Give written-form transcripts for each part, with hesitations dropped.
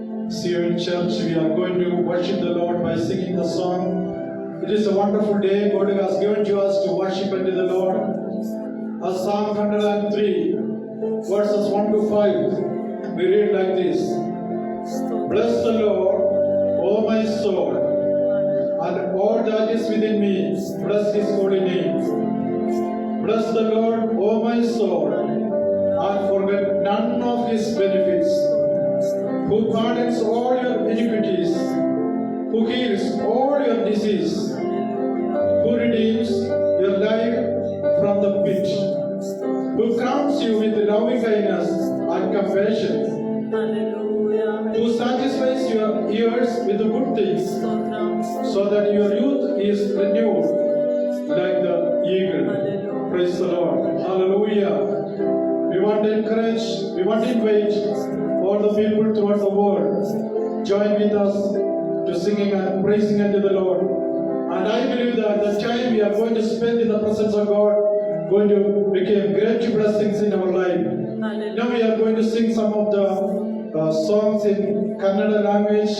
Sion Church, we are going to worship the Lord by singing the song. It is a wonderful day God has given to us to worship unto the Lord. Psalm 103, verses 1 to 5, we read like this. Bless the Lord, O my soul, and all that is within me, bless His holy name. Bless the Lord, O my soul, and forget none of His benefits, who pardons all your iniquities, who heals all your disease, who redeems your life from the pit, who crowns you with loving kindness and compassion, who satisfies your ears with good things, so that your youth is renewed like the eagle. Praise the Lord. Hallelujah. We want to encourage, we want to invite all the people throughout the world join with us to singing and praising unto the Lord. And I believe that the time we are going to spend in the presence of God going to become great blessings in our life. Now we are going to sing some of the songs in Kannada language,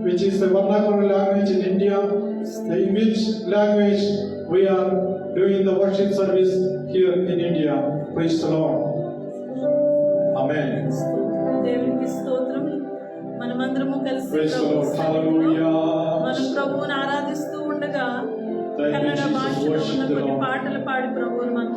which is the vernacular language in India, in which language we are doing the worship service here in India. Praise the Lord. Amen. దేవునికి స్తోత్రం. మనమందరము కలిసి మన ప్రభువుని ఆరాధిస్తూ ఉండగా కన్నడ భాషలో ఉన్న కొన్ని పాటలు పాడి ప్రభువుని మనం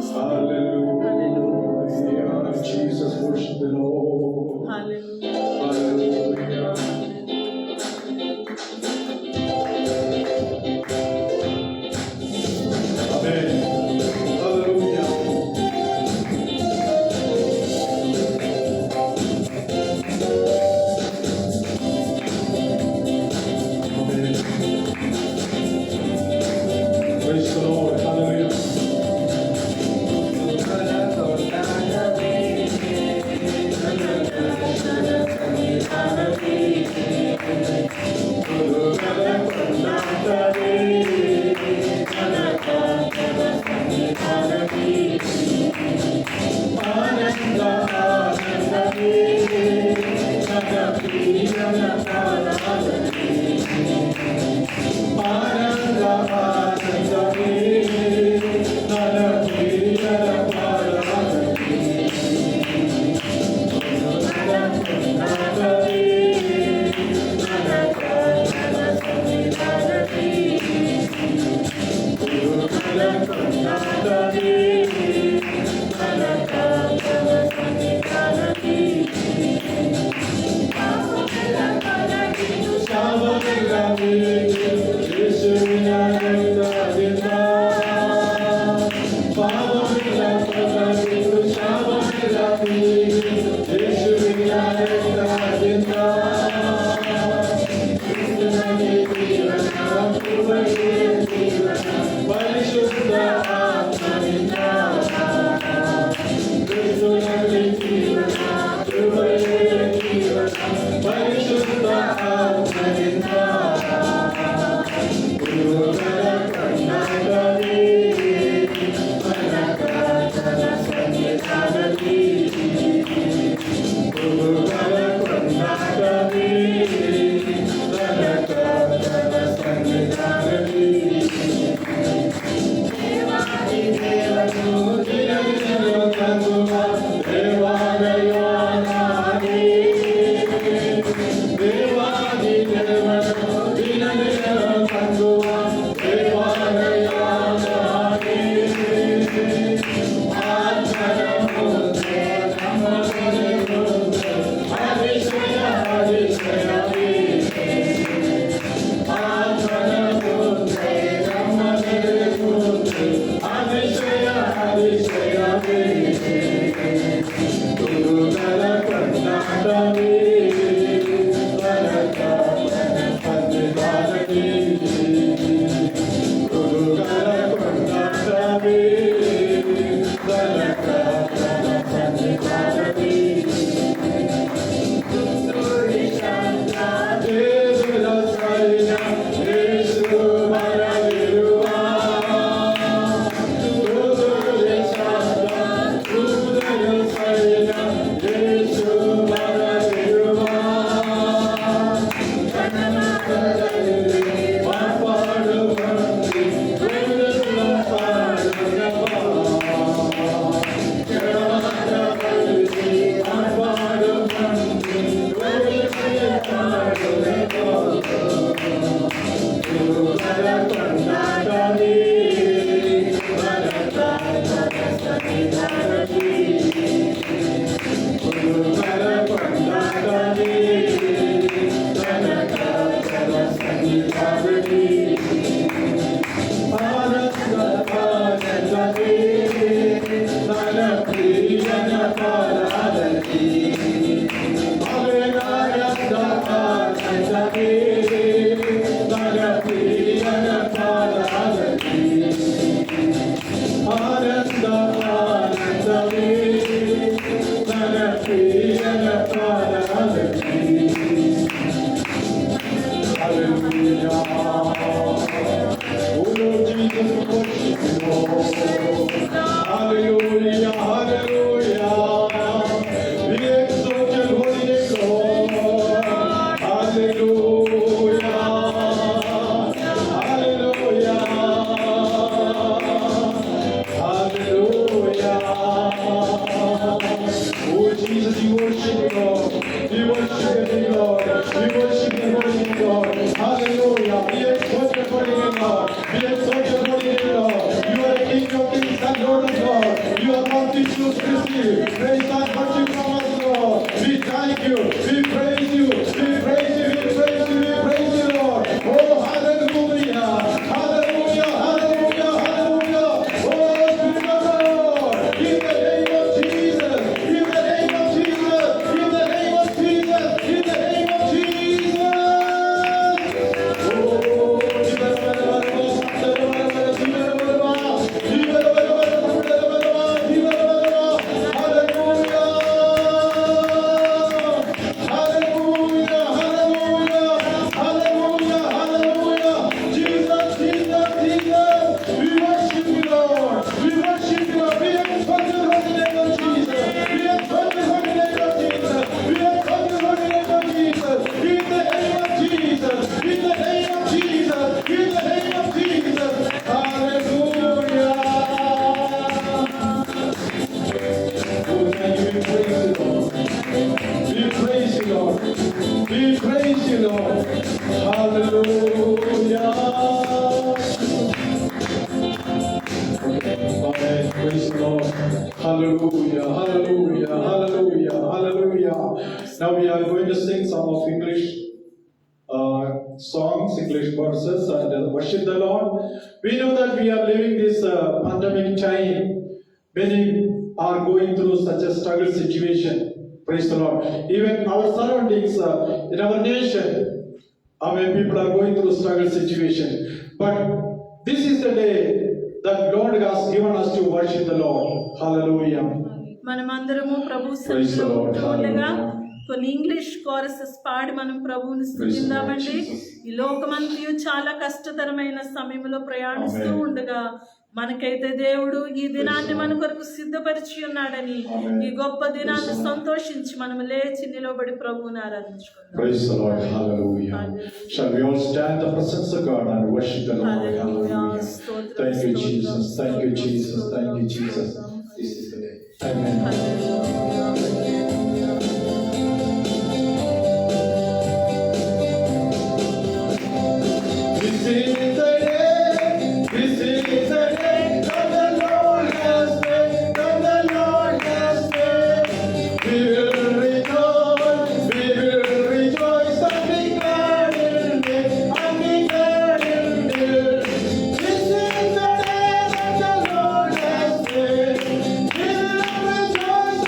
Hallelujah, hallelujah. We exalt your holy name, Lord. Hallelujah, hallelujah, hallelujah. Oh Jesus, we worship you, Lord. We worship you, Lord. We worship you, holy Lord. Hallelujah. We exalt your holy name, Lord. We exalt your holy name, Lord. You are the King of kings and Lord of lords. You are not to choose to receive. Praise God, what you from us, Lord. We thank you. We praise you. We praise you. We praise you. We praise you, Lord. Oh, hallelujah. Hallelujah. Hallelujah. Hallelujah. Oh, Spirit of the Lord. In the name of Jesus. In the name of Jesus. In the name of Jesus. In the name of Jesus. We praise you, Lord. Hallelujah. Amen. Praise the Lord. Hallelujah. Hallelujah. Hallelujah. Hallelujah. Now we are going to sing some of English songs, English verses, and worship the Lord. We know that we are living this pandemic time. Many are going through such a struggle situation. Praise the Lord. Even our surroundings, in our nation, people are going through struggle situation. But this is the day that God has given us to worship the Lord. Hallelujah. మనమందరము ప్రభు Praise the Lord. సన్నిధిలో ఉండగా Hallelujah. కొన్ని English కోరసెస్ పాడి మనం ప్రభువుని Praise the Lord స్తుతిందామండి. Jesus. ఈ లోకమంతయు చాలా కష్టతరమైన సమయంలో ప్రయాణిస్తూ Amen. ఉండగా మనకైతే దేవుడు ఈ దినాన్ని Praise the మన Lord. కొరకు సిద్ధపరిచి ఉన్నాడని Amen. ఈ గొప్ప దినాన్ని Praise the Lord. సంతోషించి మనం లేచి నిలబడి ప్రభువుని ఆరాధించుకుందాం. Praise the Lord. Hallelujah. Hallelujah. Shall we all stand in the presence of God and worship the Lord? Hallelujah. Hallelujah. Stotram, Thank you, stotram, Jesus. Thank you, stotram, Jesus. Thank you, stotram, Jesus. stotram. This is the day. Amen. This is the day. This is the day that the Lord has made. That the Lord has made. We will rejoice. We will rejoice and be glad in it. And be glad in it. This is the day that the Lord has made. We will rejoice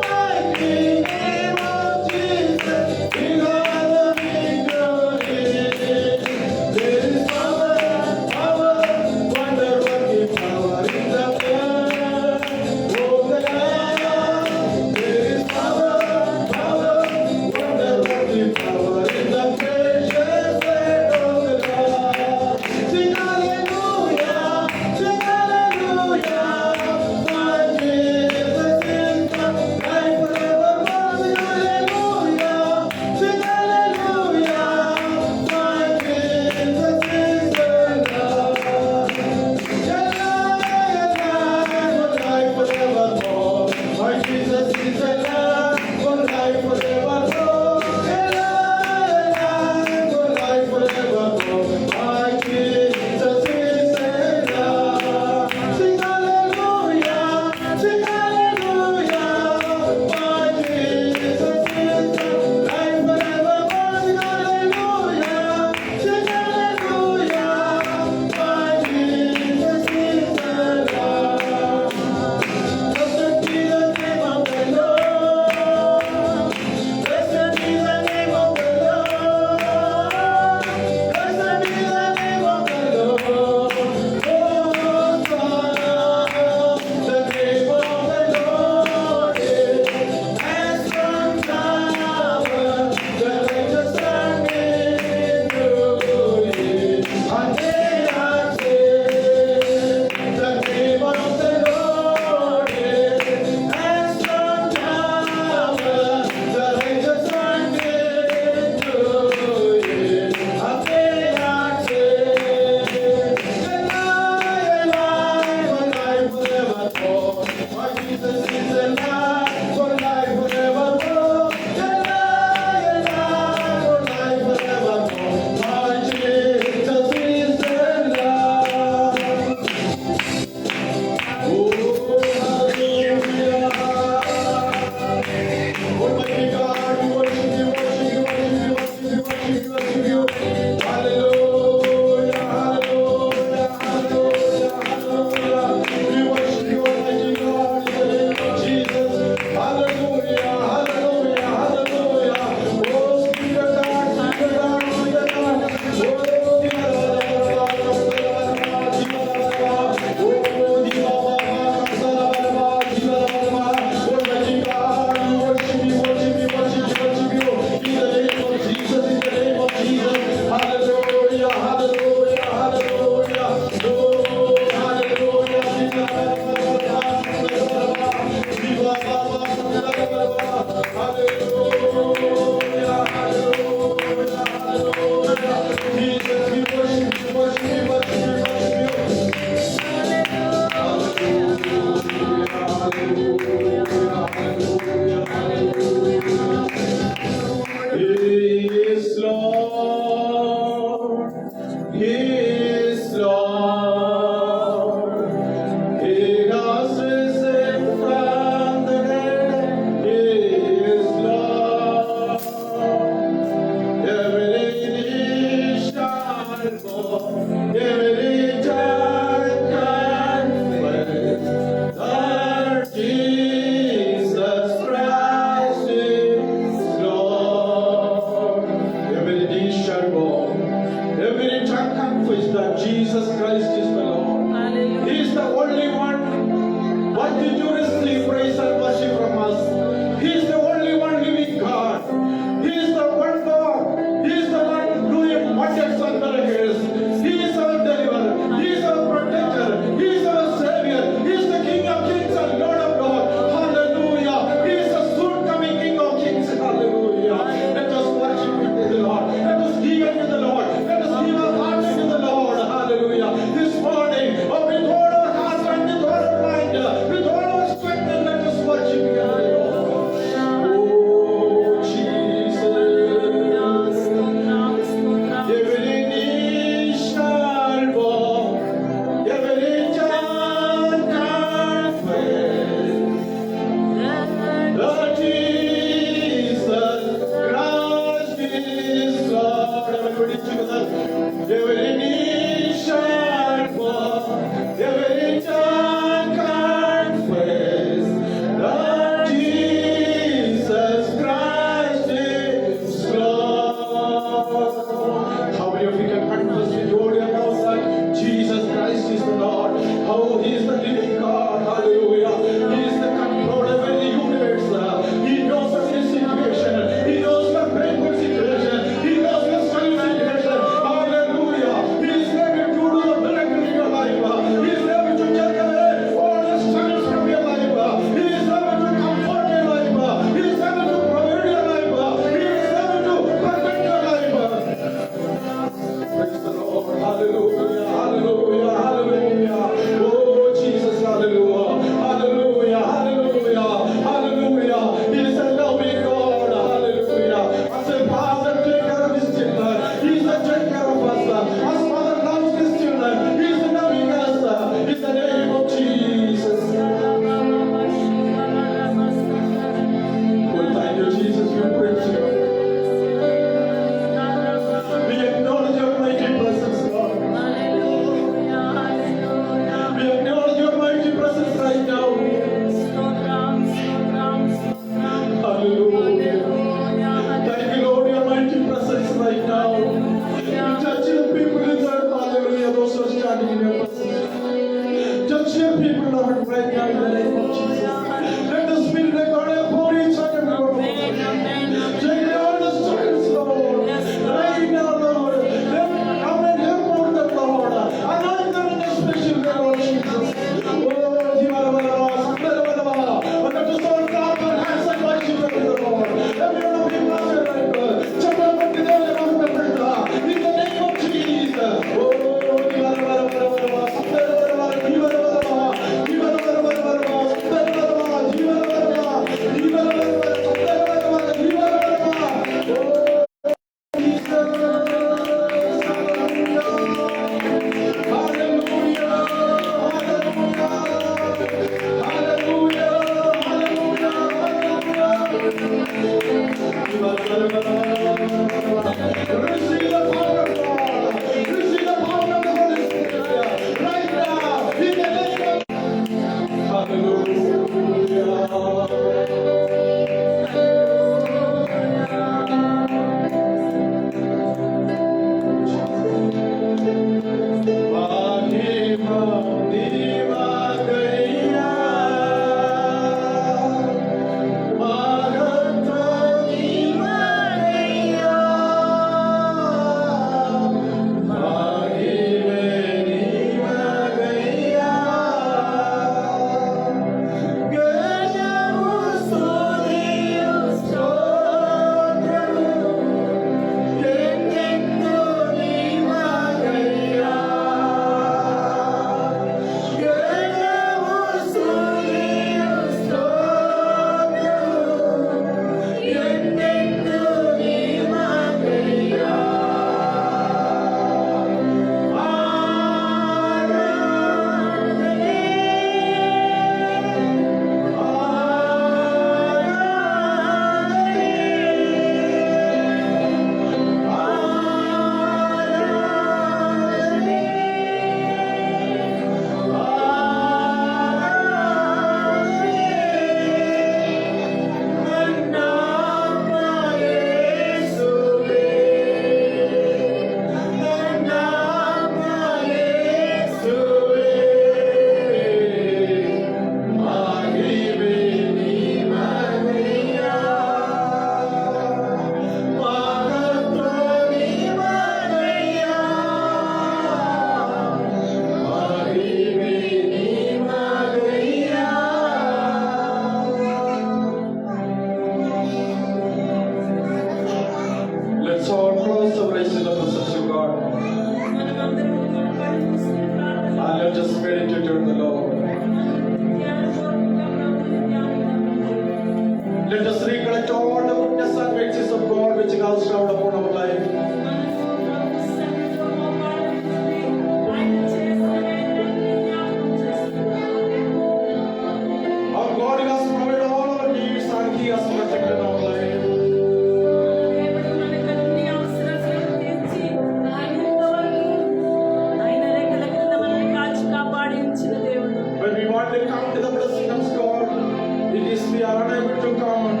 we are unable to count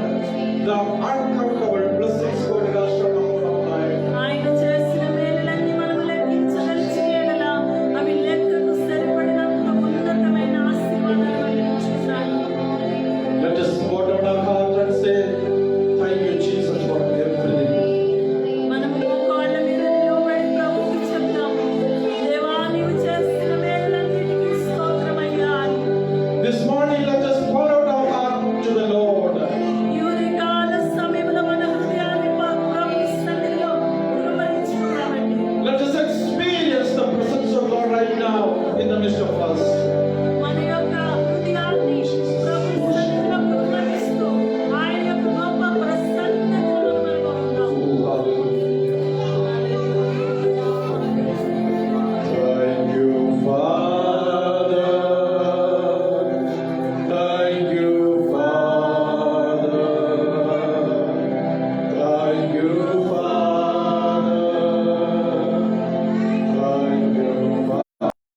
the uncountable blessings God has shown our life. ఆయన చేసిన మేలులన్నీ మనము లెక్కించదలిచిన యెడల అవి లెక్కకు సరిపడినంత ఉన్నతమైన ఆశీర్వాదాలు అందించున్నాయి. Let us go down our heart and say, thank you, Jesus, for everything. మనము మోకాళ్ళ మీద నిలబడి ప్రభువుకి చెప్తాము, దేవా నీవు చేసిన మేలులన్నిటికీ స్తోత్రమయ్యా అని. This morning, let us pour out our heart to the Lord. ఈ ఉదయకాల సమయంలో మన హృదయాన్ని ప్రభు సన్నిధిలో కుమ్మరించుకుందామండి. Let us experience the presence of God right now in the midst of us. మన యొక్క హృదయాన్ని ప్రభు సన్నిధిలో కుమ్మరిస్తూ ఆయన యొక్క గొప్ప ప్రసన్నతలో మనము ఉందాం. Oh, hallelujah. Thank you, Father. Thank you, Father. Thank you, Father. Thank you, Father.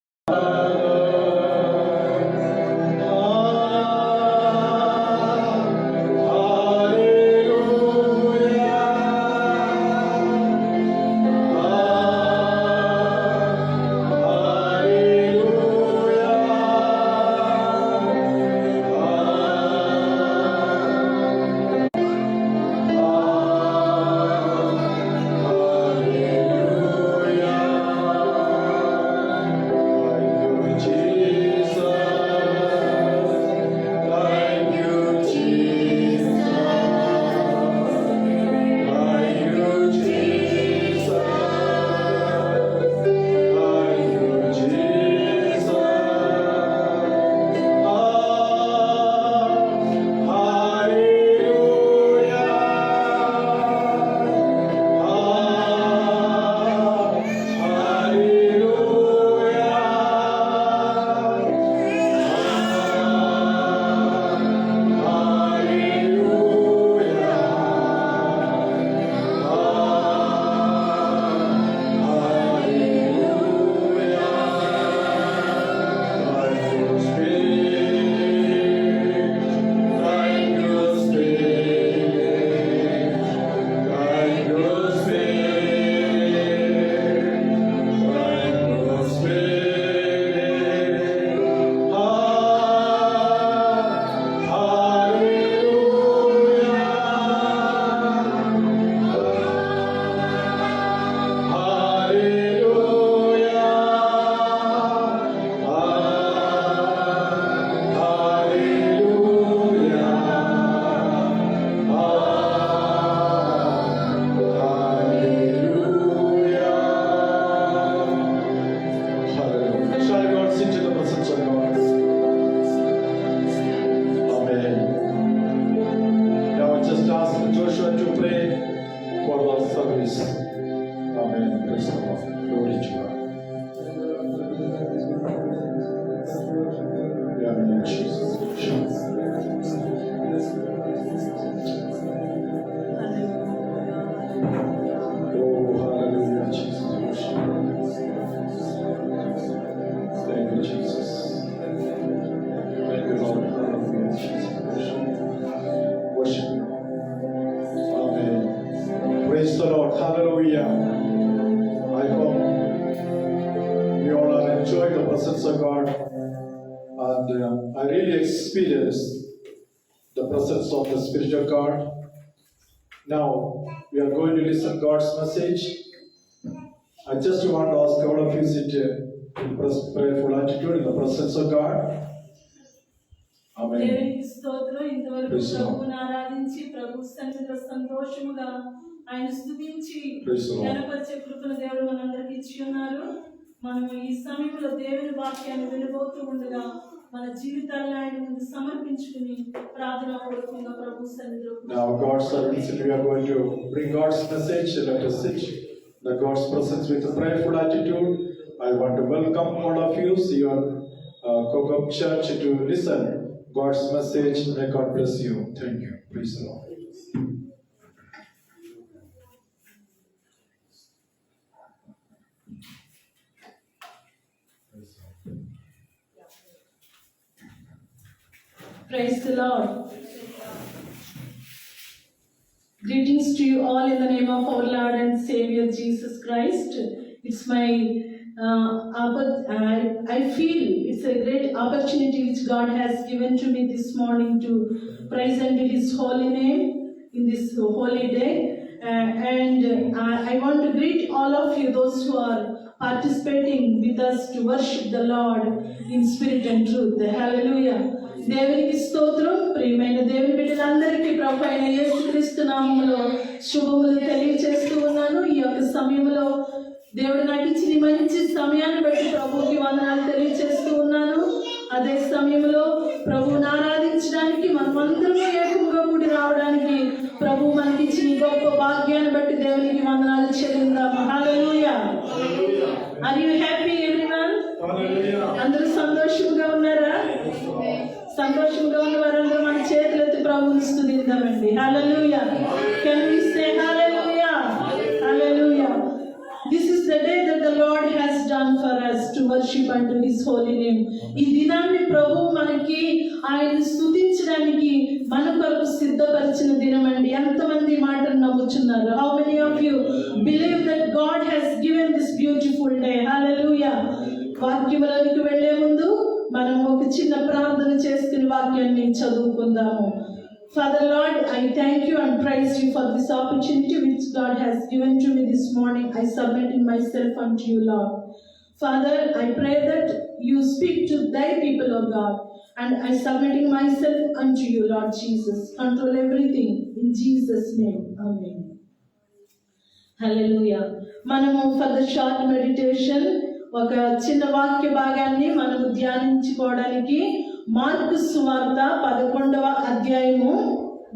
Shall we all sit in the presence of God? Amen. Now I just ask Joshua to pray for the service. Amen. Praise the Lord. Glory to God. Amen. Jesus. Oh, hallelujah, Jesus. Thank you, Jesus. Thank you, Lord. Hallelujah, Jesus. Worship. Amen. Praise the Lord. Hallelujah. I hope we all are enjoying the presence of God. And I really experienced the presence of the Spirit of God. Now, we are going to listen God's message. I just want to ask all of you sit in prayerful attitude in the presence of God. Amen. దేవునికి స్తోత్రం. ఇంతవరకు Praise the Lord. ప్రభువుని ఆరాధించి ప్రభు సన్నిధిలో సంతోషముగా ఆయన స్తుతించి Praise the Lord. గణపరిచే కృపను దేవుడు మనందరికి ఇచ్చి ఉన్నారు. మనం ఈ సమయంలో దేవుని వాక్యాన్ని వినబోతూ ఉండగా మన జీవితాలను ఆయన ముందు సమర్పించుకుని ప్రార్థన పూర్వకంగా ప్రభు సన్నిధిలో Now, God's servants, we are going to bring God's message. Let us sit the God's presence with a prayerful attitude. I want to welcome all of you, see your Kokop Church to listen God's message. May God bless you. Thank you. Praise the Lord. Praise the Lord. Greetings to you all in the name of our Lord and Savior Jesus Christ. It's my I feel it's a great opportunity which God has given to me this morning to present His holy name in this holy day. I want to greet all of you, those who are participating with us to worship the Lord in spirit and truth. Hallelujah. దేవునికి స్తోత్రం. ప్రియమైన దేవుని బిడ్డలందరికీ ప్రభు అయిన యేసుక్రీస్తు నామములో శుభములు తెలియజేస్తూ ఉన్నాను. ఈ యొక్క సమయంలో దేవుడు నాకు ఇచ్చిన మంచి సమయాన్ని బట్టి ప్రభువుకి వందనాలు తెలియజేస్తూ ఉన్నాను. అదే సమయంలో ప్రభువుని ఆరాధించడానికి మనమందరూ ఏకముగా కూడి రావడానికి ప్రభు మనకి ఇచ్చిన గొప్ప భాగ్యాన్ని బట్టి దేవునికి వందనాలు చెల్లిద్దాం. Hallelujah. Are you happy everyone? అందరూ సంతోషంగా ఉన్నారా? సంతోషంగా ఉన్న వారందరూ మన చేతులెత్తి ప్రభువుని స్తుతిద్దామండి. Hallelujah. Can we say hallelujah? Hallelujah. This is the day that the Lord has done for us to worship unto His holy name. ఈ దినాన్ని ప్రభు మనకి ఆయన స్తుతించడానికి మన కొరకు సిద్ధపరిచిన దినం అండి. ఎంతమంది మాటను నమ్ముచున్నారు? How many of you believe that God has given this beautiful day? Hallelujah. వాక్యములోనికి వెళ్లే ముందు మనం ఒక చిన్న ప్రార్థన చేసుకుని వాక్యాన్ని చదువుకుందాము. Father Lord, I thank you and praise you for this opportunity which God has given to me this morning. I submit myself unto you, Lord. Father, I pray that you speak to thy people, O God, and I submitting myself unto you, Lord Jesus. Control everything in Jesus' name. Amen. Hallelujah. మనము for the short meditation ఒక చిన్న వాక్య భాగాన్ని మనము ధ్యానించుకోవడానికి mark సువార్త 11వ అధ్యాయము,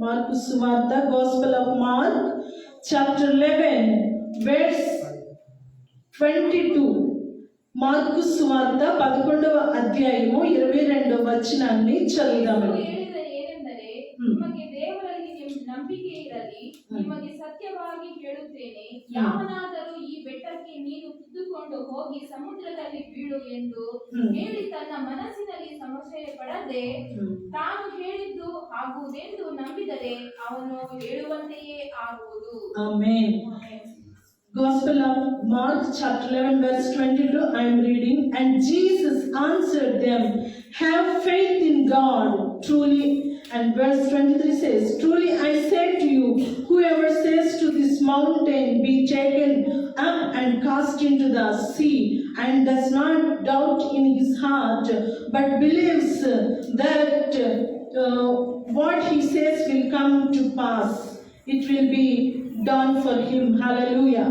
mark సువార్త Gospel of Mark chapter 11 verse 22. Mark సువార్త 11వ అధ్యాయము 22వ వచనాన్ని చదువుదామండి. ನಿಮಗೆ ದೇವರಲ್ಲಿ ನಂಬಿಕೆ ಇರಲಿ, ನಿಮಗೆ ಸತ್ಯವಾಗಿ ಹೇಳುತ್ತೇನೆ, ಯಾವನಾದರೂ ಈ ಬೆಟ್ಟಕ್ಕೆ ನೀನು ಕಿತ್ತುಕೊಂಡು ಹೋಗಿ ಸಮುದ್ರದಲ್ಲಿ ಬೀಳು ಎಂದು ಹೇಳಿ ತನ್ನ ಮನಸ್ಸಿನಲ್ಲಿ ಸಂಶಯ ಪಡದೆ ತಾನು ಹೇಳಿದ್ದು ಆಗುವುದೆಂದು ನಂಬಿದರೆ ಅವನು ಹೇಳುವಂತೆಯೇ ಆಗುವುದು. Amen. Gospel of Mark chapter 11 verse 22 I am reading. And Jesus answered them, have faith in God, truly. And verse 23 says, truly I say to you, whoever says to this mountain, be taken up and cast into the sea, and does not doubt in his heart, but believes that what he says will come to pass, it will be done for him. Hallelujah.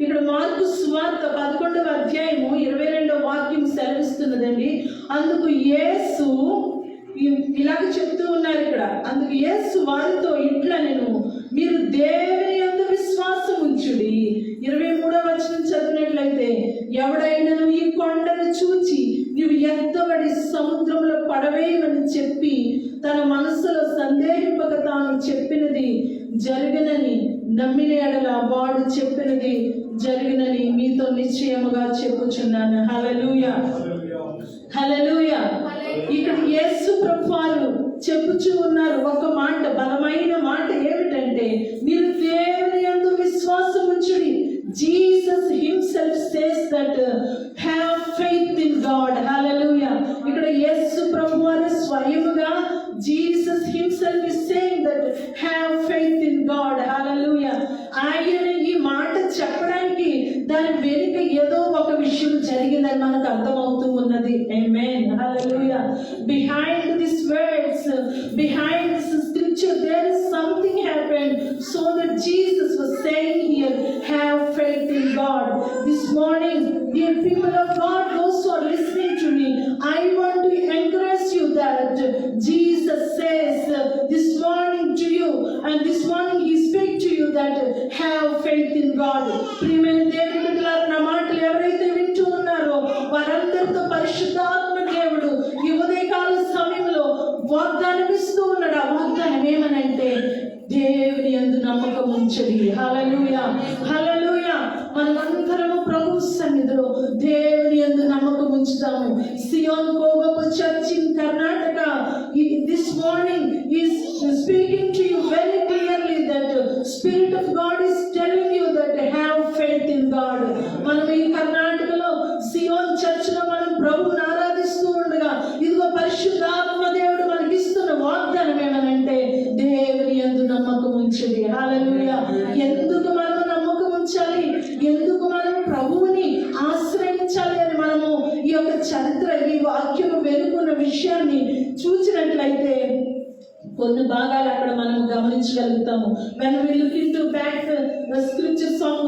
ఇక్కడ mark సువార్త 11వ అధ్యాయము 22వ వాక్యం సెలవిస్తున్నదండి. అందుకు యేసు ఇలాగ చెప్తూ ఉన్నారు ఇక్కడ. అందుకు యేసు వారితో ఇట్లా నేను మీరు దేవుని యందు విశ్వాసం ఉంచుడి. 23వ వచనం చదివినట్లయితే ఎవడైనను ఈ కొండను చూచి నీవు ఎత్తబడి సముద్రంలో పడవేయమని చెప్పి తన మనసులో సందేహింపక తాను చెప్పినది జరిగినని నమ్మిన ఎడల వాడు చెప్పినది జరిగినని మీతో నిశ్చయముగా చెప్పుచున్నాను. హల్లెలూయా. హల్లెలూయా. ఇక్కడ యేసు ప్రభువారు చెప్పుచూ ఉన్నారు ఒక మాట, బలమైన మాట ఏమిటంటే మీరు దేవుని యందు విశ్వాసం ఉంచుడి. Jesus himself says that have faith in God. Hallelujah. ఇక్కడ యేసు ప్రభువారు స్వయముగా Jesus himself is saying that have faith in God. Hallelujah. ఆయన ఈ మాట చెప్పడానికి దాని వెనుక ఏదో ఒక విషయం జరిగిందని మనకు అర్థమవుతూ ఉన్నది. Amen. Hallelujah. Behind these words, behind this scripture, there is something happened so that Jesus was saying here, have faith in God. This morning, dear people of God, those who are listening to me, I want to encourage you that Jesus says this morning to you, and this morning He speaks to you that have faith in God. ప్రియమైన దేవుని బిడ్డలారా, నా మాటలు ఎవరైతే వింటూ ఉన్నారో వారందరితో పరిశుద్ధాత్మ దేవుడు ఈ ఉదయకాల సమయంలో వాగ్దానం ఇస్తూ ఉన్నాడు. ఆ వాగ్దానం ఏమనంటే దేవుని యందు నమ్మకం ఉంచండి. హల్లెలూయా. హల్లెలూయా. మనమందరము ప్రభు సన్నిధిలో దేవుని యందు నమ్మకం ఉంచుతాము. సియోన్ కోగపు church in Karnataka this morning is is speaking to you very clearly that Spirit of God is telling you that have faith in God. మనం ఈ కర్ణాటకలో సియోన్ చర్చ్ లో మనం ప్రభువుని ఆరాధిస్తూ ఉండగా ఇదిగో పరిశుద్ధాత్మ దేవుడు మనకి ఇస్తున్న వాగ్దానం ఏమనంటే దేవుని యందు నమ్మకం ఉంచండి. హల్లెలూయా. ఎందుకు మనం నమ్మకం ఉంచాలి, ఎందుకు మనం ప్రభువుని ఆశ్రయించాలి అని మనము ఈ యొక్క చరిత్ర, ఈ వాక్యము వెనుకున్న విషయాన్ని చూసినట్లయితే కొన్ని భాగాలు అక్కడ మనం గమనించగలుగుతాము. when we look into back the scriptures of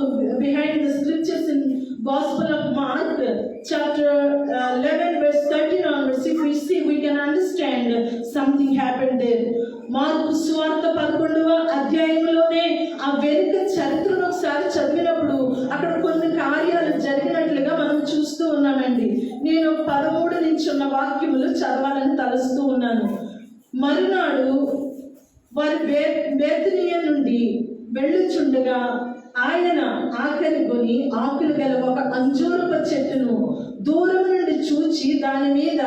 behind the scriptures in Gospel of Mark chapter 11 verse 13 onwards, if we see, we can understand something happened there. Mark సువార్త 11వ అధ్యాయంలోనే ఆ వెనుక చరిత్రను ఒకసారి చదివినప్పుడు అక్కడ కొన్ని కార్యాలు జరిగినట్లుగా మనం చూస్తూ ఉన్నామండి. నేను 13 నుంచి ఉన్న వాక్యములు చదవాలని తలుస్తూ ఉన్నాను. మరునాడు వారి బేతనీయ నుండి వెళ్ళుచుండగా ఆయన ఆకలి కొని ఆకులు గల ఒక అంజూరపు చెట్టును దూరం నుండి చూచి దాని మీద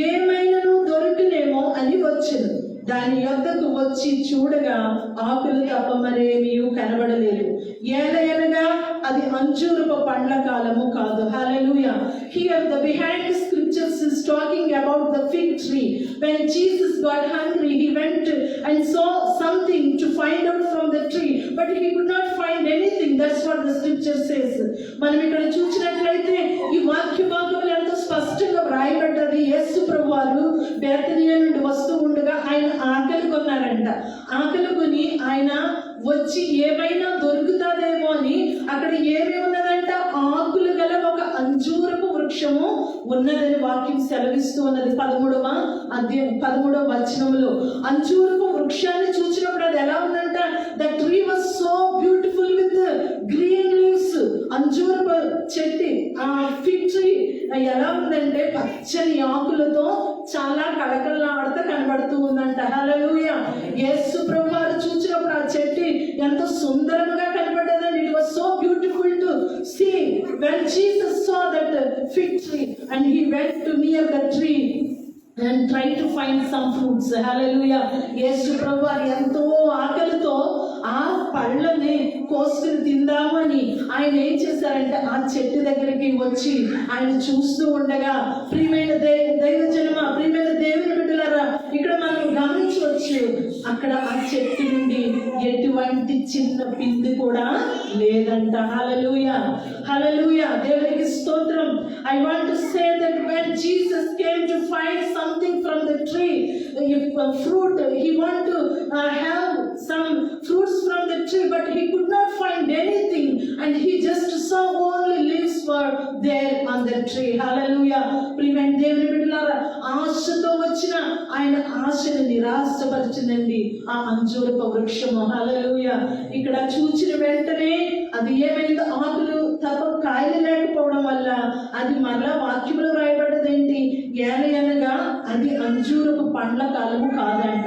ఏమైనాను దొరికినేమో అని వచ్చెను. దాని యొద్దకు వచ్చి చూడగా ఆకులు తప్ప మరేమీ కనబడలేదు. ఏలయనగా అది అంజూరపు పండ్ల కాలము కాదు. హల్లెలూయా. Here the behind the scriptures is talking about the fig tree. When Jesus got hungry, he went and saw something to find out from the tree, but he could not find anything. That's what the scripture says. మనం ఇక్కడ చూసినట్లయితే ఈ వాక్య భాగంలో ఎంతో స్పష్టంగా వ్రాయబడ్డది. యేసు ప్రభువారు బేతనియ నుండి వస్తూ ఉండగా ఆయన ఆకలి కొన్నారంట. ఆకలి కొని ఆయన వచ్చి ఏమైనా దొరుకుతాదేమో అని అక్కడ ఏమి ఉన్నదంట, ఆకులు గల ఒక అంజూరపు వృక్షము ఉన్నదని వాక్యం సెలవిస్తూ ఉన్నది. 13వ అధ్యాయం 13వ వచనంలో అంజూరపు వృక్షాన్ని చూసినప్పుడు అది ఎలా ఉందంట, the tree was so beautiful with green leaves. అంజూరపు చెట్టు, ఆ ఫిగ్ ట్రీ ఎలా ఉందంటే పచ్చని ఆకులతో చాలా కళకళలాడుతూ కనబడుతూ ఉందంట. హల్లెలూయా. యేసు ప్రభువారు చూసినప్పుడు ఆ చెట్టు ఎంతో సుందరంగా కనబడ్డదండి. It was so beautiful to see. when Jesus saw that fig tree and he went to near the tree and tried to find some fruits. Hallelujah. యేసు ప్రభువారు ఎంతో ఆకలితో ఆ పళ్ళని కోసుకుని తిందామని ఆయన ఏం చేశారంటే ఆ చెట్టు దగ్గరికి వచ్చి ఆయన చూస్తూ ఉండగా, ప్రియమైన దైవజనమా, ప్రియమైన దేవుని బిడ్డలారా, ఇక్కడ మనం గమనించవచ్చు అక్కడ ఆ చెట్టు నుండి ఎటువంటి చిన్న పిండి కూడా లేదంట. హల్లెలూయా. హల్లెలూయా. దేవునికి స్తోత్రం. I want to say that when Jesus came to find something from the tree, fruit, he want to have some fruits from the tree, but he could not find anything, and he just saw only leaves were there on the tree. Hallelujah. ప్రియమైన దేవుని బిడ్డలారా, ఆశతో వచ్చిన ఆయన ఆశని నిరాశపరిచిందండి ఆ అంజూరపు వృక్షము. హల్లెలూయా. ఇక్కడ చూచిన వెంటనే అది ఏమైంది, ఆకులు తప్ప కాయలు లేకపోవడం వల్ల అది మరలా వాక్యంలో రాయబడ్డదేంటి, ఏలయనగా అది అంజూరపు పండ్ల కాలము కాదంట.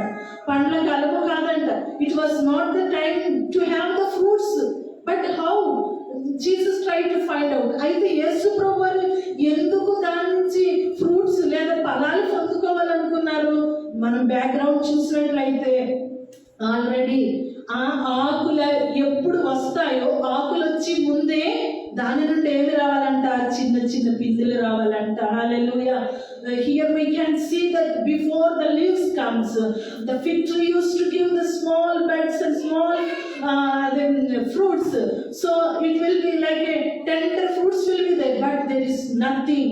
పండ్ల కాలము కాదంట. It was not the time to have the fruits. But how Jesus try to find out. అయితే యేసు ప్రభువారు ఎందుకు దాని నుంచి ఫ్రూట్స్ లేదా ఫలాలు పొందుకోవాలనుకున్నారు? మనం బ్యాక్గ్రౌండ్ చూసినట్లయితే ఆల్రెడీ ఆ ఆకులు ఎప్పుడు వస్తాయో ఆకులు వచ్చి ముందే దాని నుండి ఏమి రావాలంట, చిన్న చిన్న పిందెలు రావాలంట. హల్లెలూయా. Here we can see that before the leaves comes, the fig tree used to give the small buds and small fruits. So it will be like a tender fruits will be there, but there is nothing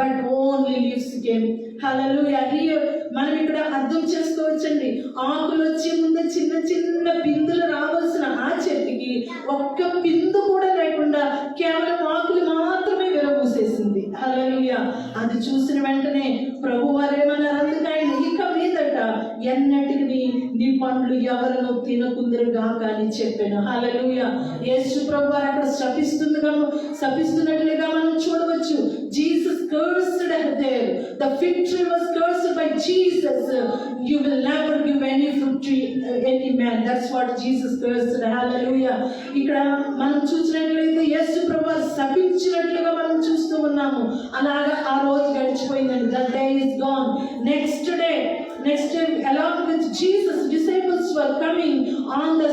but only leaves came. Hallelujah. Here మనం ఇక్కడ అర్థం చేసుకోవచ్చండి, ఆకులు వచ్చే ముందు చిన్న చిన్న పిందులు రావాల్సిన ఆ చెట్టుకి ఒక్క పిందు కూడా లేకుండా కేవలం ఆకులు మాత్రమే విరబూసేసింది. హల్లెలూయా. అది చూసిన వెంటనే ప్రభువారు ఏమన్నారు, అందుకు ఆయన ఇక మీదట ఎన్నటికి నీ పండ్లు ఎవరినో తినకుందరుగాక అని చెప్పాను. హల్లెలూయా. యేసు ప్రభువారు అక్కడ శపిస్తున్నట్లుగా మనం చూడవచ్చు. Jesus cursed there. The fig tree was cursed by Jesus. You will never give any fruit to any man. That's what Jesus cursed. Hallelujah. ఇక్కడ మనం చూసినట్లయితే యేసు ప్రభువారు శపించినట్లుగా మనం చూస్తూ ఉన్నాము. అలాగా ఆ రోజు గడిచిపోయిందండి. The day is gone. Next day ఎలా along with Jesus, disciples were coming on the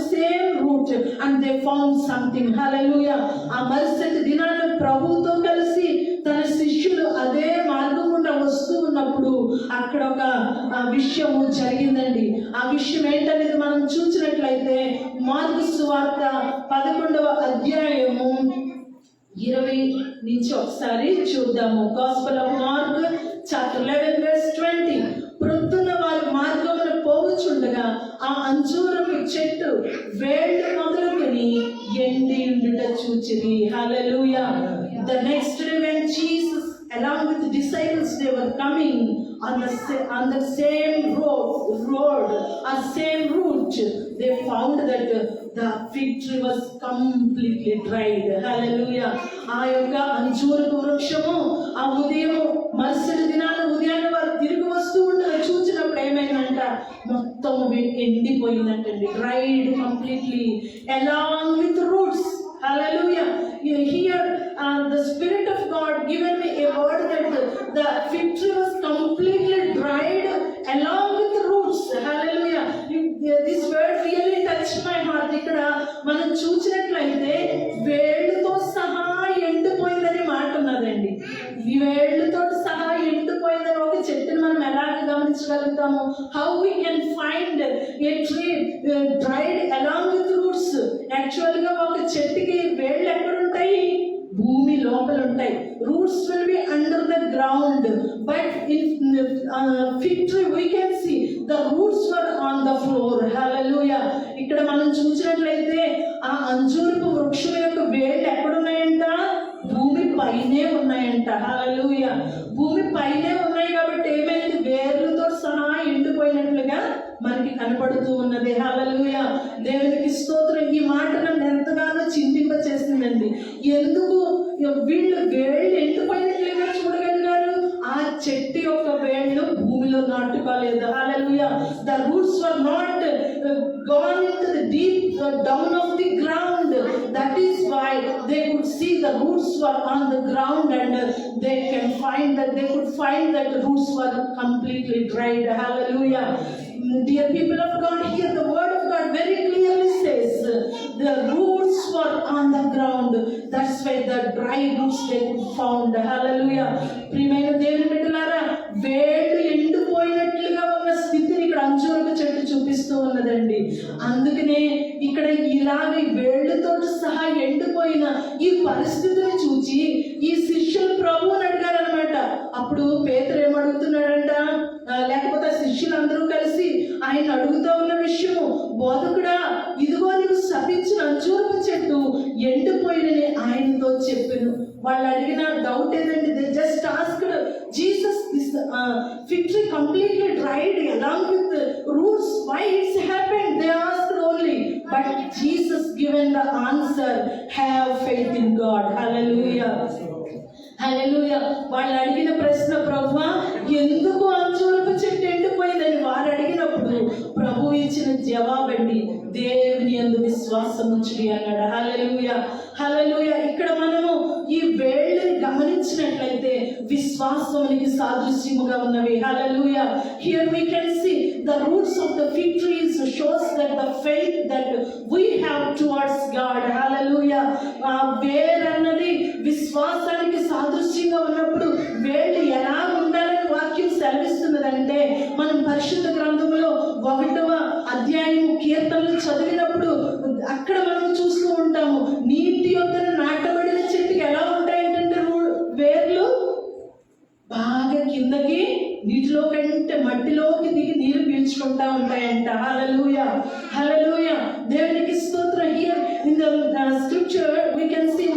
same route, and they found something. Hallelujah. ఆ మరుసటి దినాన ప్రభువుతో కలిసి తన శిష్యులు అదే మార్గం గుండా వస్తూ ఉన్నప్పుడు అక్కడ ఒక విషయము జరిగిందండి. ఆ విషయం ఏంటనేది మనం చూసినట్లయితే మార్కు సువార్త 11వ అధ్యాయము 20 నుంచి ఒకసారి చూద్దాము. Gospel of mark chapter 11 verse 20. ప్రొద్దున వారు మార్గమున పోవుచుండగా ఆ అంజూరపు చెట్టు వేళ్ళు మొదలుకొని ఎండి ఉండుట చూచిరి. హల్లెలూయా. The next day when Jesus along with the disciples, they were coming on the same road or same route, they found that the fig tree was completely dried. Hallelujah. ఆ యొక్క అంజూరపు వృక్షము ఆ ఉదయం మరుసటి దినాన ఉదయాన్నే వారు తిరిగి వస్తూ ఉండగా చూసినప్పుడు ఏమైందంట, మొత్తం ఎండిపోయిందంటండి. Dried completely along with roots. Hallelujah. Here the Spirit of God given me a word that the fig tree was completely dried along with the roots. Hallelujah. This word really touched my heart. ఇక్కడ మనం చూసినట్లయితే వేళ్ళతో సహా ఎండిపోయిందని మాట ఉన్నదండి. ఈ వేళ్ళతో సహా ఎండిపోయిందని ఒక చెట్టుని మనం ఎలాగ గమనించగలుగుతాము? How we can find a tree dried along with roots? యాక్చువల్ గా ఒక చెట్టుకి వేళ్ళు ఎక్కడ ఉంటాయి? భూమి లోపల ఉంటాయి. Roots will be under the ground, but in fig tree we can see the roots were on the floor. Hallelujah. ఇక్కడ మనం చూసినట్లయితే ఆ అంజూరపు వృక్షం యొక్క వేళ్ళు ఎక్కడున్నాయంట? భూమి పైనే ఉన్నాయంట. హల్లెలూయా. భూమి పైనే ఉన్నాయి కాబట్టి ఏమైంది? వేర్లతో సహా ఎండిపోయినట్లుగా మనకి కనపడుతూ ఉన్నది. హల్లెలూయా. దేవునికి స్తోత్రం. ఈ మాట నన్ను ఎంతగానో చింతింప చేసిందండి. ఎందుకు వీళ్ళు వేళ్ళు ఎండిపోయినట్లుగా చూడగలిగారు? ఆ చెట్టు యొక్క వేళ్ళు భూమిలో నాటుకోలేదు. హల్లెలూయా. The roots were not gone into the deep down of the ground. That is why they could see the roots were on the ground, and they could find that the roots were completely dried. Hallelujah. Dear people of God, here the word of God very clearly says the roots were on the ground. That's why the dry roots they could found. Hallelujah. ప్రియమైన దేవుని బిడ్డలారా, వేళ్ళు ఎండిపోయినట్లుగా ఉన్న స్థితిని ఇక్కడ అంజూరపు చెట్టు చూపిస్తూ ఉన్నదండి. అందుకనే ఇక్కడ ఇలాగ వేళ్ళతో సహా ఎండిపోయిన ఈ పరిస్థితిని చూచి ఈ శిష్యులు ప్రభువుని అడిగారనమాట. అప్పుడు పేతురు ఏమడుగుతున్నాడంట, లేకపోతే శిష్యులందరూ కలిసి ఆయన అడుగుతూ ఉన్న విషయము, బోధకుడా, ఇదిగో నీకు శపించిన అంజూరపు చెట్టు ఎండిపోయినని ఆయనతో చెప్పాను. వాళ్ళు అడిగిన డౌట్ ఏదండి? They just asked Jesus, this fig tree completely dried along with the roots. Why it's happened? They asked only. But Jesus given the answer, have faith in God. Hallelujah. హల్లెలూయా. వాళ్ళు అడిగిన ప్రశ్న, ప్రభువా ఎందుకు అంజూరపు చెట్టు ఎండిపోయిందని వారు అడిగినప్పుడు ప్రభు ఇచ్చిన జవాబండి, దేవుని యందు విశ్వాసం ఉంచుడి అన్నాడు. హల్లెలూయా. హల్లెలూయా. ఇక్కడ మనము ఈ వేళ్ళని గమనించినట్లయితే విశ్వాసానికి సాదృశ్యముగా ఉన్నవి. హల్లెలూయా. Here we can see the roots of the fig trees shows that the faith that we have towards God. Hallelujah. వేర్ అన్నది విశ్వాసానికి సాదృశ్యంగా ఉన్నప్పుడు వేళ్ళు ఎలా ఉండాలని వాక్యం సెలవిస్తున్నదంటే, మనం పరిశుద్ధ గ్రంథంలో 1వ అధ్యాయం కీర్తనలు చదివినప్పుడు అక్కడ మనం చూస్తూ ఉంటాము, నీటి యొద్దన నాటబడిన చెట్టుకి ఎలా ఉంటాయంటే వేర్లు బాగా కిందకి నీటిలో కంటే మట్టిలోకి దిగి నీరు పీల్చుకుంటా ఉంటాయంట. హల్లెలూయా. హల్లెలూయా. దేవునికి స్తోత్రం. Here in the scripture we can see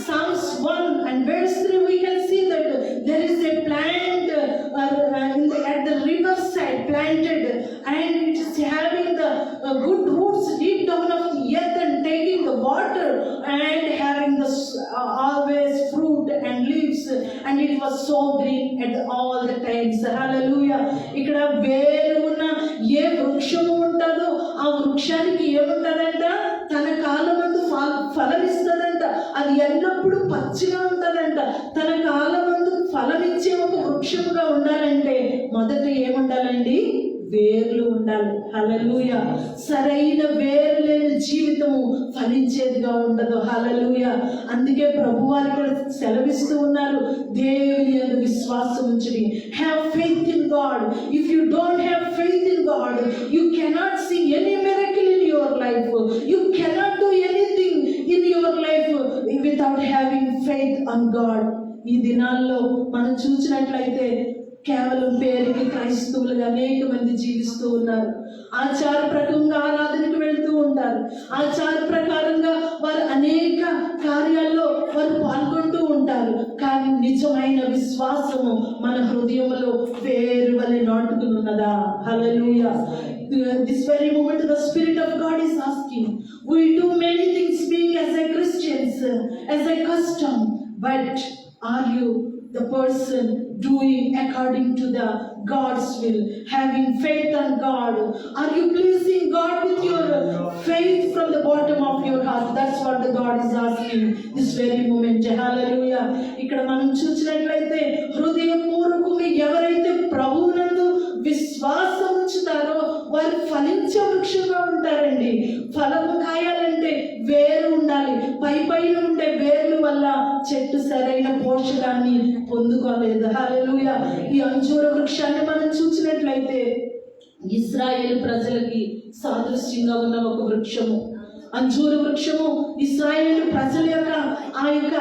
Psalms 1 and verse 3 we can see that there is a plant at the riverside planted, and it is having the good roots deep down of the earth and taking the water and having the always fruit and leaves, and it was so green at all the times. Hallelujah. ఇక్కడ వేరు ఉన్న ఏ వృక్షము ఉంటుందో ఆ వృక్షానికి ఏముంటదంట? తన కాలమందు ఫలమిస్తుందంట. అది ఎల్లప్పుడూ పచ్చిగా ఉంటుందంట. తన కాలమందు ఫలమిచ్చే ఒక వృక్షముగా ఉండాలంటే మొదట ఏముండాలండి? వేర్లు ఉండాలి. హల్లెలూయా. సరైన వేరు లేని జీవితము ఫలించేదిగా ఉండదు. హల్లెలూయా. అందుకే ప్రభువారు ఇక్కడ సెలవిస్తూ ఉన్నారు, దేవుని యందు విశ్వాసం ఉంచుడి. Have faith in God. If you don't have faith in God, you cannot see any miracle in your life. You cannot do anything in your life without having faith on God. ఈ దినాల్లో మనం చూసినట్లయితే కేవలం పేరుకి క్రైస్తవులుగా అనేక మంది జీవిస్తూ ఉన్నారు. ఆచార ప్రకారంగా ఆరాధనకు వెళ్తూ ఉంటారు. ఆచార ప్రకారంగా వారు అనేక కార్యాల్లో వారు పాల్గొంటూ ఉంటారు. కానీ నిజమైన విశ్వాసము మన హృదయంలో వేరు వలె నాటుకున్నదా? హల్లెలూయా. This very moment the Spirit of God is asking, we do many things being as a Christians, as a custom, but are you the person doing according to the God's will, having faith on God? Are you pleasing God with your faith from the bottom of your heart? That's what the God is asking this very moment. Hallelujah. ఇక్కడ మనం చూసినట్లయితే హృదయపూర్వకంగా ఎవరైతే ప్రభువునందు విశ్వాసం ఉంచుతారో వారు ఫలించే వృక్షంగా ఉంటారండి. ఫలము కాయాలంటే వేరు ఉండాలి. పైన ఉండే వేర్ల వల్ల చెట్టు సరైన పోషకాన్ని పొందుకోలేదు. హల్లెలూయా. ఈ అంజూర వృక్షాన్ని మనం చూసినట్లయితే ఇశ్రాయేలు ప్రజలకి సాదృశ్యంగా ఉన్న ఒక వృక్షము. అంజూర వృక్షము ఇశ్రాయేలు ప్రజల యొక్క ఆ యొక్క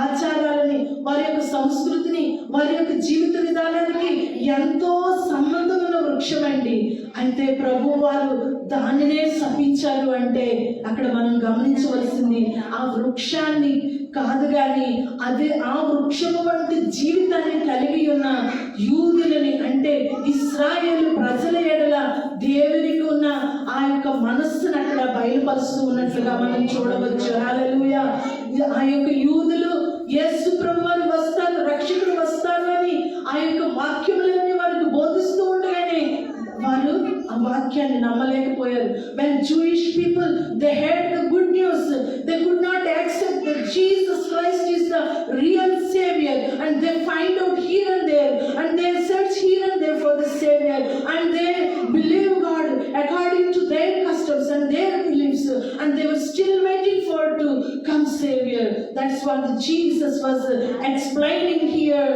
ఆచారాలని, వారి యొక్క సంస్కృతిని, వారి యొక్క జీవిత విధానానికి ఎంతో సంబంధం ఉన్న వృక్షం అండి. అయితే ప్రభు వారు దానినే శపించారు అంటే అక్కడ మనం గమనించవలసింది ఆ వృక్షాన్ని కాదు, కానీ అదే ఆ వృక్షము వంటి జీవితాన్ని కలిగి ఉన్న యూదులని, అంటే ఇశ్రాయేలు ప్రజల ఎడల దేవునికి ఉన్న ఆ యొక్క మనస్సును అక్కడ బయలుపరుస్తూ ఉన్నట్లుగా మనం చూడవచ్చు. హల్లెలూయా. ఆ యొక్క యూదులు యేసు ప్రభువారు వస్తారు, రక్షకుడు వస్తారు అని ఆ యొక్క వాక్యములన్నీ వారికి బోధిస్తూ ఉండగానే వారు ఆ వాక్యాన్ని నమ్మలేకపోయారు. When Jewish people they heard the good news, they could not accept that Jesus Christ is the real Savior, and they find out here and there, and they search here and there for the Savior, and they believe God according to their customs and their beliefs, and they were still waiting for to come Savior. That's what Jesus was explaining here.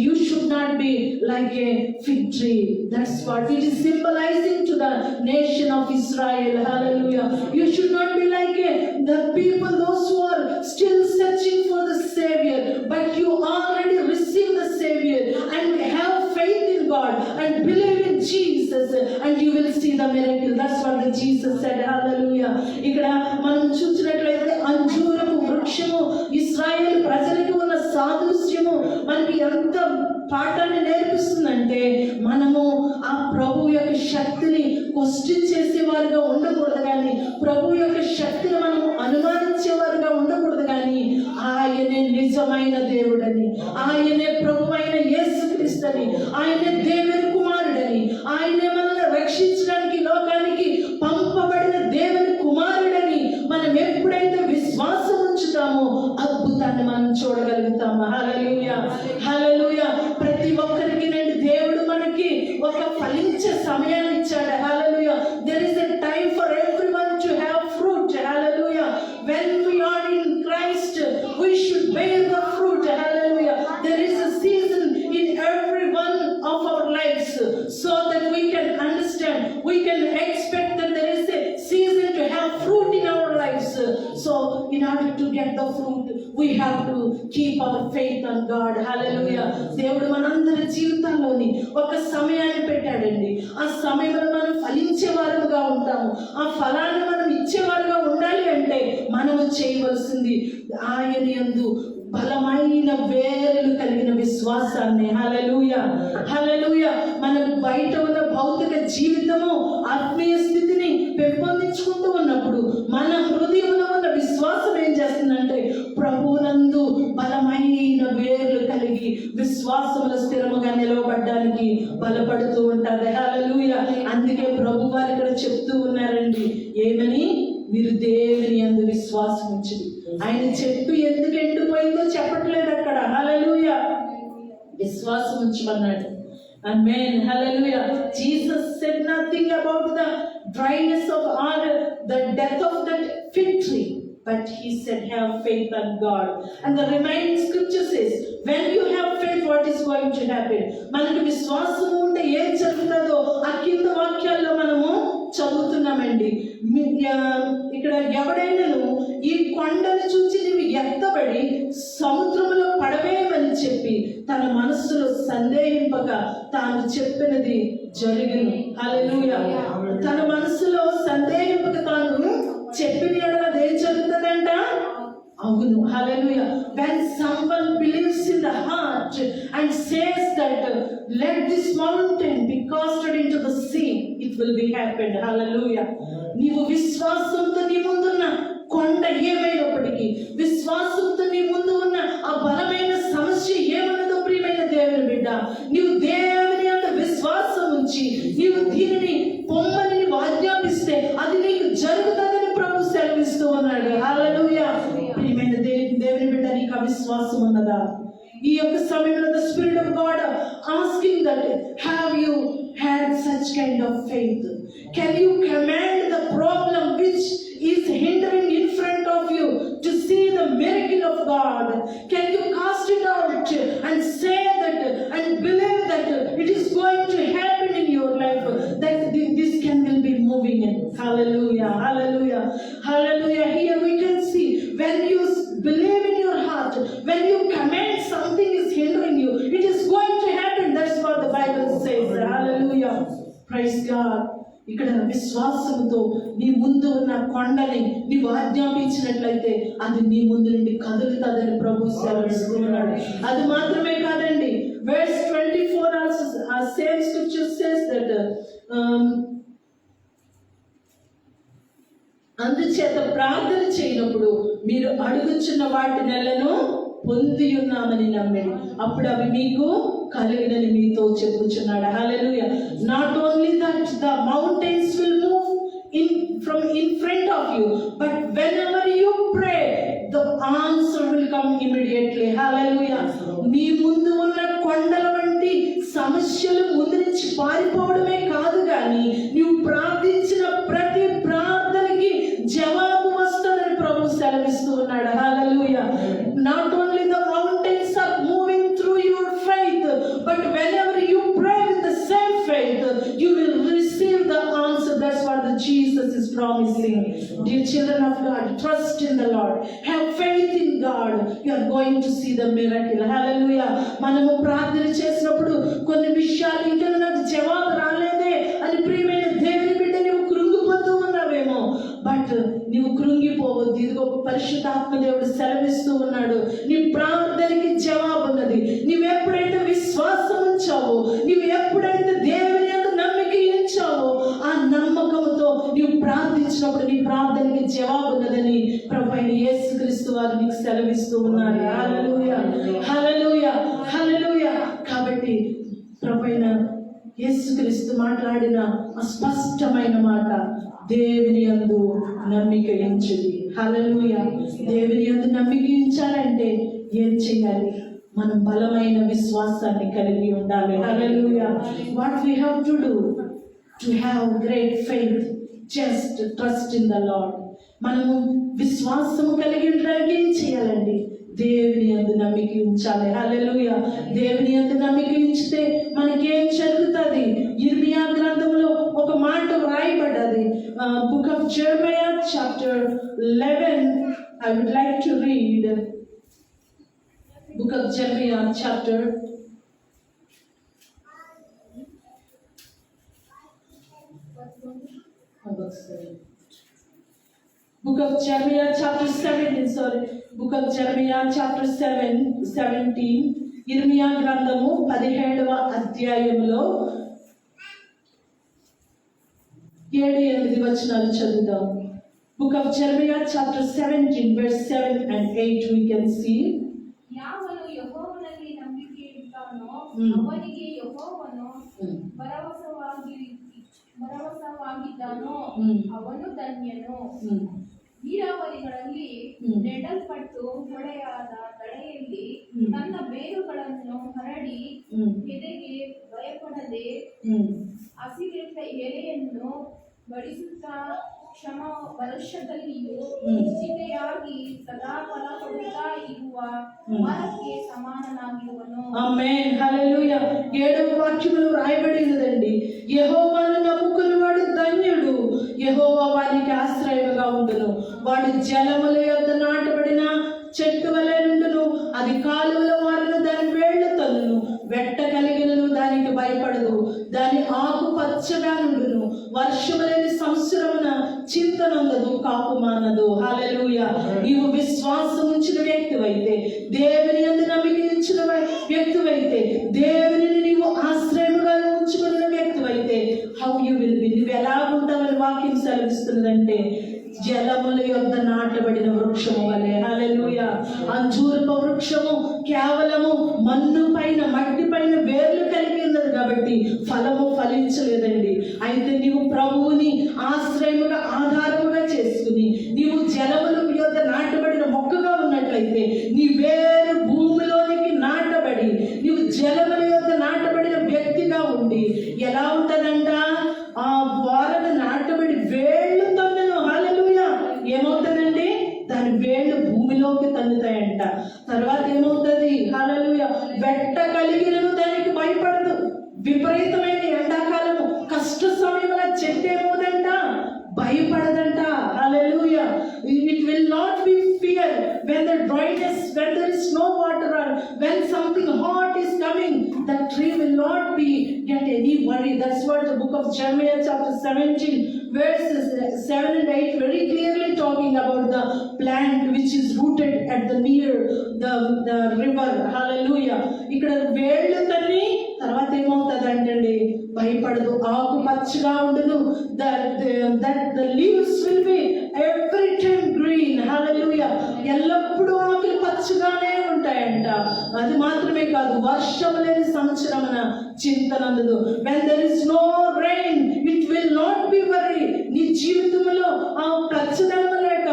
You should not be like a fig tree. That's what it is symbolizing to the nation of Israel. Hallelujah. You should not be like the people, those who are still searching for the Savior, but you already received the Savior and have faith in God and believe in Jesus, and you will see the miracle. That's what the Jesus said. Hallelujah. ఇక్కడ మనం చూసినట్లయితే అంజూరపు వృక్షము ఇశ్రాయేలు ప్రజలకు ఉన్న సాదృశ్యము మనకి ఎంత పాఠాన్ని నేర్పిస్తుందంటే మనము ఆ ప్రభు యొక్క శక్తిని క్వశ్చన్ చేసేవారుగా ఉండకూడదు, కానీ ప్రభు యొక్క శక్తిని మనము అనుమానించేవారుగా ఉండకూడదు, కానీ ఆయనే నిజమైన దేవుడని, ఆయనే ప్రభువైన యేసుక్రీస్తుని, ఆయనే దేవుని కుమారుడని, ఆయనే మనల్ని రక్షించడానికి లోకానికి పంపబడిన దేవుని కుమారుడని మనం ఎప్పుడైతే విశ్వాసం ఉంచుతామో అద్భుతాన్ని మనం చూడగలుగుతాము. హల్లెలూయా. హల్లెలూయా. ప్రతి ఒక్కరికి దేవుడు మనకి ఒక ఫలించే సమయాన్ని ఇచ్చాడు. హల్లెలూయా. There is a time for everyone to have fruit. Hallelujah. When we are in Christ, we should bear the fruit. Hallelujah. There is a season in every one of our lives so that we can understand, we can expect that there is a season to have fruit in our lives. So in order to get the fruit, we have to keep our faith on God. Hallelujah. దేవుడు మనందరి జీవితాల్లోని ఒక సమయాన్ని పెట్టాడండి. ఆ సమయంలో మనం ఫలించేవారుగా ఉంటాము. ఆ ఫలాన్ని మనం ఇచ్చేవారుగా ఉండాలి అంటే మనము చేయవలసింది ఆయన యందు బలమైన వేరులు కలిగిన విశ్వాసాన్ని. హల్లెలూయా. హల్లెలూయా. మనకు బయట ఉన్న భౌతిక జీవితము ఆత్మీయ స్థితిని పెంపొందించుకుంటూ ఉన్నప్పుడు మన హృదయంలో ఉన్న విశ్వాసం ఏం చేస్తుందంటే ప్రభువునందు బలమైన వేర్లు కలిగి విశ్వాసంలో స్థిరముగా నిలవబడ్డానికి బలపడుతూ ఉంటారు. హల్లెలూయా. అందుకే ప్రభు వారు ఇక్కడ చెప్తూ ఉన్నారండి, ఏమని? మీరు దేవుని యందు విశ్వాసం ఉంచుడి. ఆయన చెట్టు ఎందుకు ఎండిపోయిందో చెప్పట్లేదు అక్కడ. హల్లెలూయా. విశ్వాసం ఉంచమన్నాడు. Amen. Hallelujah. Jesus said nothing about the dryness of or the death of that fig tree, but he said, have faith on God. And the remaining scripture says, when you have faith, what is going to happen? మనకు విశ్వాసం ఉంటే ఏం జరుగుతుందో ఆ కింద వాక్యాల్లో మనము చదువుతున్నామండి. ఇక్కడ ఎవడైనాను ఈ కొండను చూచి నీవు ఎత్తబడి సముద్రంలో పడవేయమని చెప్పి తన మనస్సులో సందేహింపక తాను చెప్పినది జరిగిను. హల్లెలూయా. తన మనస్సులో సందేహింపక తాను చెప్పిన ఎడల ఏం జరుగుతుందంట? అవును. Hallelujah. When someone believes in the heart and says that let this mountain be casted into the sea, it will be happened. Hallelujah. నీవు విశ్వాసంతో నీ ముందున్న కొండ ఏమైనప్పటికీ, విశ్వాసంతో నీ ముందు ఉన్న ఆ బలమైన సమస్య ఏమన్నదో ప్రియమైన దేవుని బిడ్డ, నీవు దేవుని యొక్క విశ్వాసం ఉంచి నీవు దీనిని పొమ్మని ఆజ్ఞాపిస్తే అది నీకు జరుగుతుందని ప్రభు సెలవిస్తూ ఉన్నాడు. హల్లెలూయా. ప్రియమైన దేవుని బిడ్డ, నీకు అవిశ్వాసం ఉన్నదా? ఈ యొక్క సమయంలో the Spirit of God asking that have you had such kind of faith? Can you command the problem which is hindering in front of you to see the miracle of God? Can you cast it out and say that and believe that it is going to happen in your life, that this will be moving in? Hallelujah. Hallelujah. Hallelujah. Here we can see when you believe in your heart, when you command something is hindering you, it is going to happen. That's what the Bible says. Hallelujah. Praise God. ఇక్కడ విశ్వాసంతో నీ ముందు ఉన్న కొండని నీవు ఆజ్ఞాపించినట్లయితే అది నీ ముందు నుండి కదులుతుందని ప్రభు సెలవిస్తున్నాడు. అది మాత్రమే కాదండి, verse 24 also same scripture says that అందుచేత ప్రార్థన చేయనప్పుడు మీరు అడుగుచున్న వాటి నెలను పొంది ఉన్నామని నమ్మండి, అప్పుడు అవి మీకు కలిగినని మీతో చెప్పుచున్నాడు. హల్లెలూయా. Not only that the mountains will move from in front of you, but whenever you pray, the answer will come immediately. Hallelujah. నీ ముందు ఉన్న కొండల వంటి సమస్యలు ముందు నుంచి పారిపోవడమే కాదు కానీ నీవు ప్రార్థించిన ప్రతి ప్రార్థనకి జవాబు వస్తుందని ప్రభు సెలవిస్తూ ఉన్నాడు. హల్లెలూయా. Not only the mountains are moving through your faith, but whenever you pray with the same faith, you will receive the answer. That's what the Jesus is promising. Dear children of God, trust in the Lord. Have faith in God. You are going to see the miracle. Hallelujah. మనము ప్రార్థన చేసినప్పుడు కొన్ని విషయాలు ఇంకా నాకు జవాబు రాలేదే అని ప్రియమైన దేవుని బిడ్డ నీవు కృంగిపోతూ ఉన్నావేమో, బట్ నీవు కృంగిపోవద్దు. ఇదిగో పరిశుద్ధాత్మ దేవుడు సెలవిస్తూ ఉన్నాడు, నీ ప్రార్థనకి జవాబు ఉన్నది. నీవు ఎప్పుడైతే విశ్వాసం ఉంచావో, నీవు ఎప్పుడైతే దేవుని యొక్క నమ్మిక ఉంచావో, ఆ నమ్మకంతో నీవు ప్రార్థించినప్పుడు నీ ప్రార్థనకి జవాబు ఉన్నదని ప్రభువైన యేసుక్రీస్తు వారు నీకు సెలవిస్తూ ఉన్నారు. హల్లెలూయా. హల్లెలూయా. హల్లెలూయా. కాబట్టి ప్రభువైన యేసుక్రీస్తు మాట్లాడిన ఆ స్పష్టమైన మాట, దేవుని యందు నమ్మిక ఉంచుడి. హల్లెలూయా. దేవుని యందు నమ్మిక ఉంచాలంటే ఏం చేయాలి? మనం బలమైన విశ్వాసాన్ని కలిగి ఉండాలి. Hallelujah. What we have to do to have great faith? Just trust in the Lord. మనము విశ్వాసం కలిగి ఉండడానికి ఏం చేయాలండి? దేవుని యందు నమ్మిక ఉంచాలి. హల్లెలూయా. దేవుని యందు నమ్మిక ఉంచితే మనకేం జరుగుతుంది? ఇర్మియా గ్రంథంలో ఒక మాట వ్రాయబడ్డది. Book of Jeremiah chapter 11. I would like to read book of Jeremiah chapter 7. Book of Jeremiah chapter 17, sorry. Book of Jeremiah chapter 17. ఇర్మియా గ్రంథము 17వ అధ్యాయంలో 7-8 వచనాలు చదువుదాం. Book of Jeremiah chapter 17 verse 7 and 8 we can see. ಯಾವನು ಯೆಹೋವನಲ್ಲಿ ನಂಬಿಕೆ ಇಟ್ಟಾನೋ ಅವನಿಗೆ ಯೆಹೋವನು ಭರವಸವಾಗಿದ್ದಾನೋ ಅವನು ಧನ್ಯನು. ನೀರಾವರಿಗಳಲ್ಲಿ ನೆಡಲ್ಪಟ್ಟು ಹೊಳೆಯಾದ ತಡೆಯಲ್ಲಿ ತನ್ನ ಬೇರುಗಳನ್ನು ಹರಡಿ ಎದೆಗೆ ಭಯಪಡ ಹಸಿರೆಟ್ಟ ಎಲೆಯನ್ನು ಬಡಿಸುತ್ತಾ ಕ್ಷಮ ವರ್ಷದಲ್ಲಿಯೂ ಹ್ಮ್. ನಿಶ್ಚಿತೆಯಾಗಿ ಸದಾ ಫಲ ಕೊಡುತ್ತಾ ಇರುವ ಮರಕ್ಕೆ సమాననాగిరువను. ఆమేన్ హల్లెలూయా. 7వ వాక్యములో రాయబడి ఉన్నదండి, యెహోవాను నమ్ముకుని వాడు ధన్యుడు, యెహోవా వారికి ఆశ్రయముగా ఉండును. వాడు జలముల యొద్ద నాటబడిన చెట్టు వలె నుండును, అది కాలువల వారును దాని వేళ్లు తన్నును, వెట్ట కలిగినను దానికి భయపడదు, దాని ఆకు పచ్చగా నుండును, వర్షము లేని సంవత్సరమున చింతనందదు, కాపు మానదు. హల్లెలూయా. నీవు విశ్వాసం ఉంచిన వ్యక్తివైతే, దేవుని యందు నమ్మిక ఉంచిన వ్యక్తివైతే, దేవుని నీవు ఆశ్రయముగా ఉంచుకున్న వ్యక్తివైతే, హౌ యు విల్ బి, నువ్వు ఎలా ఉంటావని వాక్యం సెలవిస్తున్నదంటే, జలముల యొద్ద నాటబడిన వృక్షము వలె. హల్లెలూయా. అంజూరపు వృక్షము కేవలము మన్ను పైన, మట్టి పైన వేర్లు కలిగి ఉన్నది కాబట్టి ఫలము ఫలించలేదండి. అయితే నీవు ప్రభువుని ఆశ్రయముగా ఆధారముగా చేసుకుని నీవు జలముల యొద్ద నాటబడిన మొక్కగా ఉన్నట్లయితే, నీ వేరు భూమిలోనికి నాటబడి నీవు జలముల యొద్ద నాటబడిన వ్యక్తిగా ఉండి ఎలా ఉంటదంట, ఆ వారను నాటబడి వేళ్ళు తన్నును. హల్లెలూయా. ఏమవుతుందండి, దాని వేళ్ళు భూమిలోకి తన్నుతాయంట. తర్వాత ఏమవుతుంది, హల్లెలూయా, వెట్ట కలిగినను దానికి భయపడదు. విపరీతమైన ఎండాకాలము కష్ట సమయంలో చెట్టు ఏమవుదంట, భయపడదంట. హల్లెలూయా. It will not be fear when the dryness, when there is no water, or when something hot is coming, the tree will not be get any worry. That's what the book of Jeremiah chapter 17 verses 7 and 8 very clearly talking about the plant which is rooted at the near the river. Hallelujah. ఇక్కడ వేళ్ళు తన్ని తర్వాత ఏమవుతుందంటండి, భయపడదు, ఆకు పచ్చగా ఉండును. that the leaves will be every time green. Hallelujah. ఎల్లప్పుడూ ఆకులు పచ్చగానే ఉంటాయంట. అది మాత్రమే కాదు, వర్షము లేని సంవత్సరమున చింతనందదు. when there is no rain, it will not be worry. నీ జీవితంలో ఆ పచ్చదనం లేక,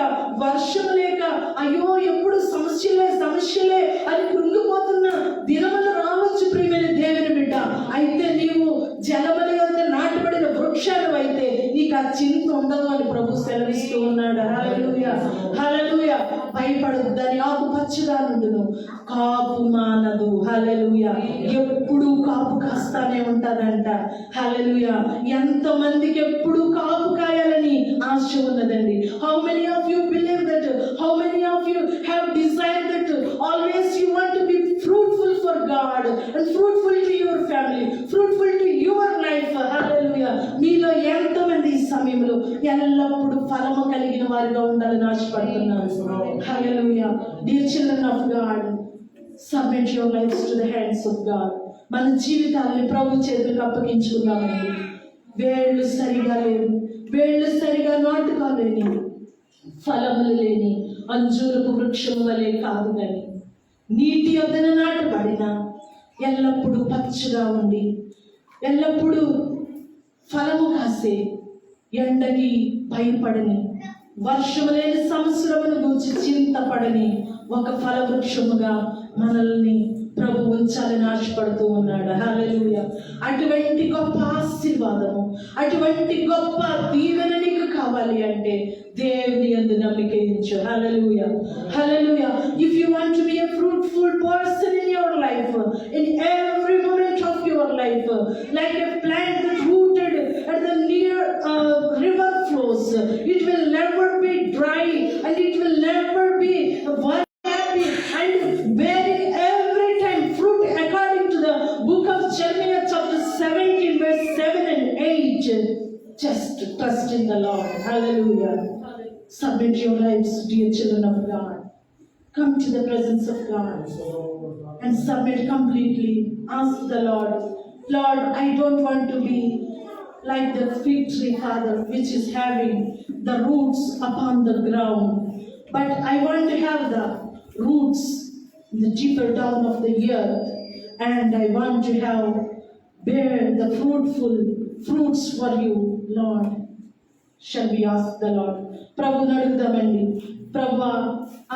వర్షం లేక, అయ్యో ఎప్పుడు సమస్యలే అని కృంగిపోతున్న దినములు రావచ్చు ప్రియమైన దేవుని బిడ్డ. అయితే నీవు జలముల యొద్ద నాటబడిన వృక్షాలు అయితే నీకు ఆ చింత ఉండదు అని ప్రభు సెలవిస్తూ ఉన్నాడు. హల్లెలూయా. హల్లెలూయా. భయపడదు, దాని ఆకు పచ్చగా నుండును, కాపు మానదు. హల్లెలూయా. ఎప్పుడు కాపు కాస్తానే ఉంటారంట. హల్లెలూయా. ఎంతమందికి ఎప్పుడు కాపు కాయాలని ఆశ ఉన్నదండి. How many of you believe that, how many of you have desired that always you want to be fruitful for God and fruitful to your family, fruitful to your life. Hallelujah. మీలో ఎంతమంది ఈ సమయంలో ఎల్లప్పుడూ ఫలము కలిగిన వారిగా ఉండాలని ఆశపడుతున్నారు? హల్లెలూయా. Dear children of God, submit your lives to the hands of God. మన జీవితాన్ని ప్రభు చేతులకు అప్పగించుకున్నామండి. వేళ్ళు సరిగా లేవు, వేళ్ళు సరిగా నాటుకోలేని, ఫలములు లేని అంజూరపు వృక్షం వలె కాదు కానీ నీటి యొద్దన నాటబడిన, ఎల్లప్పుడూ పచ్చగా ఉండి ఎల్లప్పుడూ ఫలము కాసే, ఎండకి భయపడని, వర్షము లేని సంవత్సరమును గురించి చింతపడని ఒక ఫల వృక్షముగా మనల్ని ప్రభు ఉంచాలని ఆశపడుతూ ఉన్నాడు. హల్లెలూయా. అటువంటి గొప్ప ఆశీర్వాదము, అటువంటి గొప్ప దీవెన నీకు కావాలి అంటే దేవుని యందు నమ్మిక ఉంచు. హల్లెలూయా. హల్లెలూయా. If you want to be a fruitful person in your life, in every moment of your life, like a plant that rooted at the near river flows, it will never be dry and it will never be happy and bearing every time fruit according to the book of Jeremiah chapter 17 verse 7 and 8. Just trust in the Lord. Hallelujah. Submit your lives, dear children of God. Come to the presence of God and submit completely. Ask the Lord, Lord, I don't want to be like the fig tree, Father, which is having the roots upon the ground, but I want to have the roots in the deeper down of the earth, and I want to have bear the fruitful fruits for you, Lord. Shall we ask the Lord? ప్రభుని అడుగుదామండి. ప్రభువా,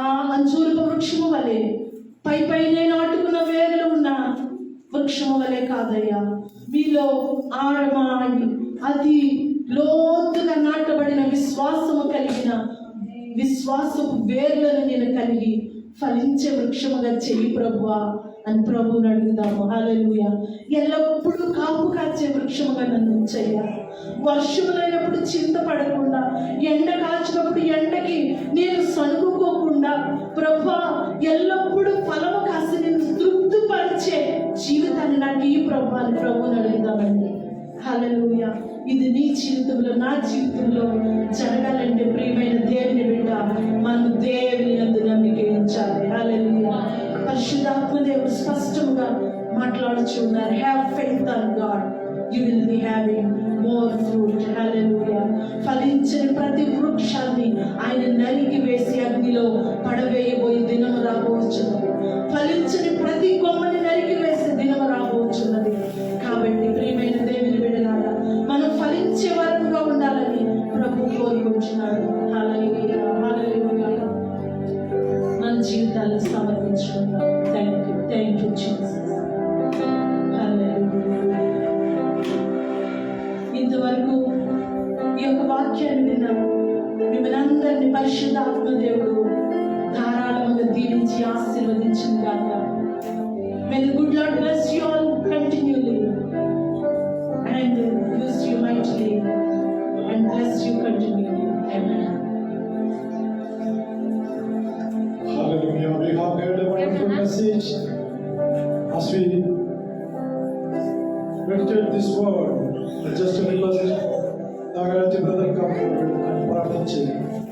ఆ అంజూరపు వృక్షము వలె పైనే నాటుకున్న వేర్లు ఉన్న వృక్షము వలె కాదయ్యా, మీలో ఆడమాడి అతి లోతుగా నాటబడిన విశ్వాసము కలిగిన విశ్వాసపు వేర్లను నేను కలిగి ఫలించే వృక్షముగా చెయ్యి ప్రభువా అని ప్రభువుని అడుగుదాము. హల్లెలూయా. ఎల్లప్పుడూ కాపు కాచే వృక్షముగా నన్ను ఉంచయ్యా. వర్షములైనప్పుడు చింతపడకుండా, ఎండ కాచినప్పుడు ఎండకి నేను సణుగుకోకుండా ప్రభువా ఎల్లప్పుడూ ఫలము కాసి నేను తృప్తిపరిచే జీవితాన్ని నాకు ఈ ప్రభువా అని ప్రభువుని అడుగుదామండి. హల్లెలూయా. ఇది నీ జీవితంలో, నా జీవితంలో జరగాలంటే ప్రియమైన దేవుని బిడ్డ మనం దేవుని యందు నమ్మిక ఉంచాలి. హల్లెలూయా. పరిశుద్ధాత్మ దేవుడు స్పష్టంగా మాట్లాడుచున్నారు. Have faith on God, you will be having more fruit. Hallelujah. ఫలించని ప్రతి వృక్షాన్ని ఆయన నరికి వేసి అగ్నిలో పడవేయబోయే దినము రాబోచున్నది. ఫలించని ప్రతి కొమ్మని నరికి వేసే దినము రాబోచున్నది. కాబట్టి ప్రియమైన దేవుని బిడ్డలారా మనం ఫలించే వారంగా ఉండాలని ప్రభు కోరుకుంటున్నాడు. హల్లెలూయా. హల్లెలూయా. మన జీవితాలను సమర్పించుకుందాం. Thank you Jesus. హల్లెలూయా. ఇంతవరకు ఈ యొక్క వాక్యాన్ని విన్నాం. మిమ్మల్ని అందరినీ పరిశుద్ధాత్మ దేవుడు ధారాళంగా దీవించి ఆశీర్వదించింది కాక. May the good Lord bless you all continually and use you mightily and bless you continually. Amen. Hallelujah. We have heard a wonderful message. As we meditate this word, just because Nagarati brother come forward and ప్రార్థన చేయండి.